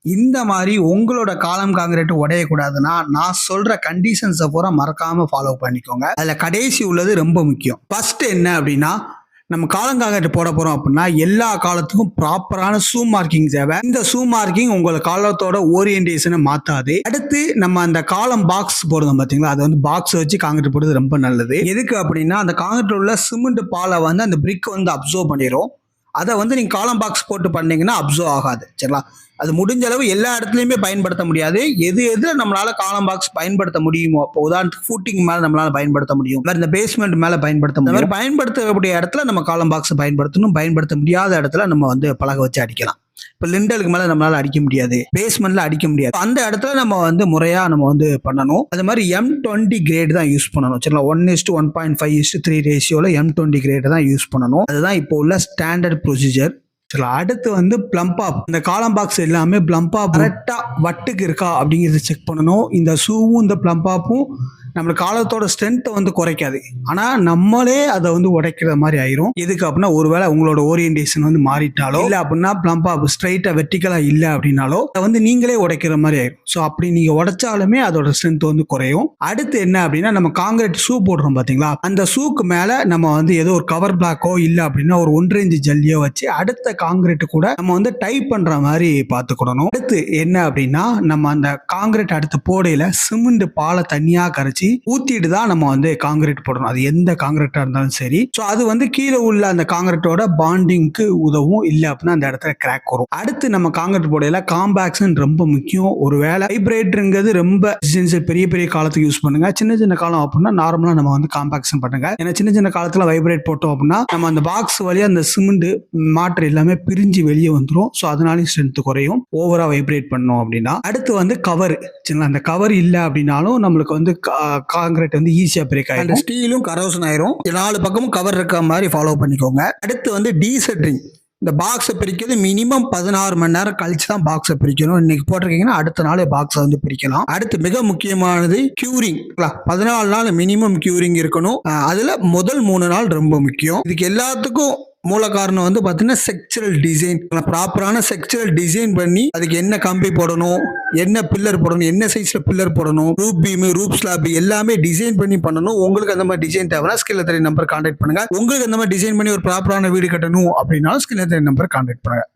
இந்த மாதிரி உங்களோட காலம் காங்கிரீட் உடையக்கூடாதுன்னா நான் சொல்ற கண்டிஷன்ஸை பூரா மறக்காம ஃபாலோ பண்ணிக்கோங்க. அதுல கடைசி உள்ளது ரொம்ப முக்கியம். ஃபர்ஸ்ட் என்ன அப்படின்னா, நம்ம காலம் காங்கிரீட் போட போறோம் அப்படின்னா எல்லா காலத்துக்கும் ப்ராப்பரான ஷூ மார்க்கிங் தேவை. இந்த ஷூ மார்க்கிங் உங்களோட காலத்தோட ஓரியன்டேஷனை மாத்தாது. அடுத்து நம்ம அந்த காலம் பாக்ஸ் போடுறோம் பாத்தீங்களா, அது வந்து பாக்ஸ் வச்சு காங்கிரீட் போடுறது ரொம்ப நல்லது. எதுக்கு அப்படின்னா அந்த காங்கிரீட் உள்ள சிமெண்ட் பாலை வந்து அந்த பிரிக் வந்து அப்சர்வ் பண்ணிடும். அதை வந்து நீங்கள் காலம் பாக்ஸ் போட்டு பண்ணீங்கன்னா அப்சர்வ் ஆகாது. சரிங்களா? அது முடிஞ்ச அளவு எல்லா இடத்துலையுமே பயன்படுத்த முடியாது. எது நம்மளால காலம் பாக்ஸ் பயன்படுத்த முடியுமோ, இப்போ உதாரணத்துக்கு ஃபூட்டிங் மேலே நம்மளால பயன்படுத்த முடியும், இந்த பேஸ்மெண்ட் மேலே பயன்படுத்த முடியும். மாதிரி பயன்படுத்தக்கூடிய இடத்துல நம்ம காலம் பாக்ஸ் பயன்படுத்தணும். பயன்படுத்த முடியாத இடத்துல நம்ம வந்து பலகை வச்சு அடிக்கலாம். இப்போ லிண்டலுக்கு மேலே நம்மளால அடிக்க முடியாது, பேஸ்மெண்ட்ல அடிக்க முடியாது. அந்த இடத்துல நம்ம வந்து முறையா நம்ம வந்து பண்ணணும். அது மாதிரி M20 கிரேட் தான் யூஸ் பண்ணணும். சரிங்களா? 1:1.5:3 ரேஷியோல M20 கிரேட் தான் யூஸ் பண்ணணும். அதுதான் இப்போ உள்ள ஸ்டாண்டர்ட் ப்ரொசீஜர். அடுத்து வந்து பிளம்ப் ஆப். இந்த காலம் பாக்ஸ் எல்லாமே பிளம்ப் ஆப் கரெக்டா வட்டுக்கு இருக்கா அப்படிங்கிறத செக் பண்ணணும். இந்த ஷூவும் இந்த பிளம்ப் ஆப்பும் நம்மளுக்கு காலத்தோட ஸ்ட்ரென்த்தை வந்து குறைக்காது, ஆனா நம்மளே அதை வந்து உடைக்கிற மாதிரி ஆயிரும். எதுக்கு அப்படின்னா, ஒருவேளை உங்களோட ஓரியன்டேஷன் வந்து மாறிட்டாலோ இல்லை அப்படின்னா பிளம்ப் ஆப் ஸ்ட்ரைட்டா வெர்டிகலா இல்லை அப்படின்னாலோ அதை வந்து நீங்களே உடைக்கிற மாதிரி ஆயிரும். ஸோ அப்படி நீங்க உடைச்சாலுமே அதோட ஸ்ட்ரென்த் வந்து குறையும். அடுத்து என்ன அப்படின்னா, நம்ம காங்கிரீட் ஷூ போடுறோம் பாத்தீங்களா, அந்த ஷூக்கு மேல நம்ம வந்து ஏதோ ஒரு கவர் பிளாக்கோ இல்லை அப்படின்னா ஒரு 1 இன்ச் ஜல்லியோ வச்சு அடுத்த காங்கிரீட் கூட நம்ம வந்து டைப் பண்ற மாதிரி பார்த்துக்கிடணும். அடுத்து என்ன அப்படின்னா, நம்ம அந்த காங்கிரீட் அடுத்து போடையில சிமெண்ட் பாலை தனியா கரைச்சி ஊத்திட்டு தான் நம்ம வந்து காங்கிரீட் போடணும். அது எந்த காங்கிரீட்டா இருந்தாலும் சரி. ஸோ அது வந்து கீழே உள்ள அந்த காங்கிரீட்டோட பாண்டிங்க்கு உதவும். இல்லை அப்படின்னா அந்த இடத்துல கிராக் வரும். அடுத்து நம்ம காங்கிரீட் போடையில காம்பாக்ஷன் ரொம்ப முக்கியம். ஒருவேளை வைப்ரேட்டருங்கிறது ரொம்ப பெரிய பெரிய காலத்துக்கு யூஸ் பண்ணுங்க. சின்ன சின்ன காலம் அப்படின்னா நார்மலா நம்ம வந்து காம்பாக்ஷன் பண்ணுங்க. ஏன்னா சின்ன சின்ன காலத்துல வைப்ரேட் போட்டோம் அப்படின்னா நம்ம அந்த பாக்ஸ் வழியா அந்த சிமெண்ட் மாற்று எல்லாமே பிரிஞ்சு வெளியே வந்துடும். ஸோ அதனாலையும் ஸ்ட்ரென்த் குறையும் ஓவரா வைப்ரேட் பண்ணோம் அப்படின்னா. அடுத்து வந்து கவர். அந்த கவர் இல்லை அப்படின்னாலும் நம்மளுக்கு வந்து காங்கிரீட் வந்து ஈஸியா பிரேக் ஆயிடும். ஸ்டீலும் கரோஷன் ஆயிரும். 4 பக்கமும் கவர் இருக்க மாதிரி ஃபாலோ பண்ணிக்கோங்க. அடுத்து வந்து டீசெட்ரிங். இந்த பாக்ஸை பிரிக்கிறது மினிமம் 16 மணி நேரம் கழிச்சு தான் பாக்ஸை பிரிக்கணும். இன்னைக்கு போட்டிருக்கீங்கன்னா அடுத்த நாளே பாக்ஸை வந்து பிரிக்கலாம். அடுத்து மிக முக்கியமானது கியூரிங். 14 நாள் மினிமம் கியூரிங் இருக்கணும். அதுல முதல் 3 நாள் ரொம்ப முக்கியம். இதுக்கு எல்லாத்துக்கும் மூல காரணம் வந்து பார்த்தீங்கன்னா செக்சுரல் டிசைன். ப்ராப்பரான செக்சுரல் டிசைன் பண்ணி அதுக்கு என்ன கம்பி போடணும், என்ன பில்லர் போடணும், என்ன சைஸ்ல பில்லர் போடணும், ரூப் பீம் ரூப் ஸ்லாப் எல்லாமே டிசைன் பண்ணி பண்ணணும். உங்களுக்கு அந்த மாதிரி டிசைன் தேவைன்னா ஸ்கில் நம்பர் கான்டாக்ட் பண்ணுங்க. உங்களுக்கு அந்த மாதிரி டிசைன் பண்ணி ஒரு ப்ராப்பரான வீடு கட்டணும் அப்படின்னாலும் ஸ்கில் நம்பர் கான்டாக்ட் பண்ணுங்க.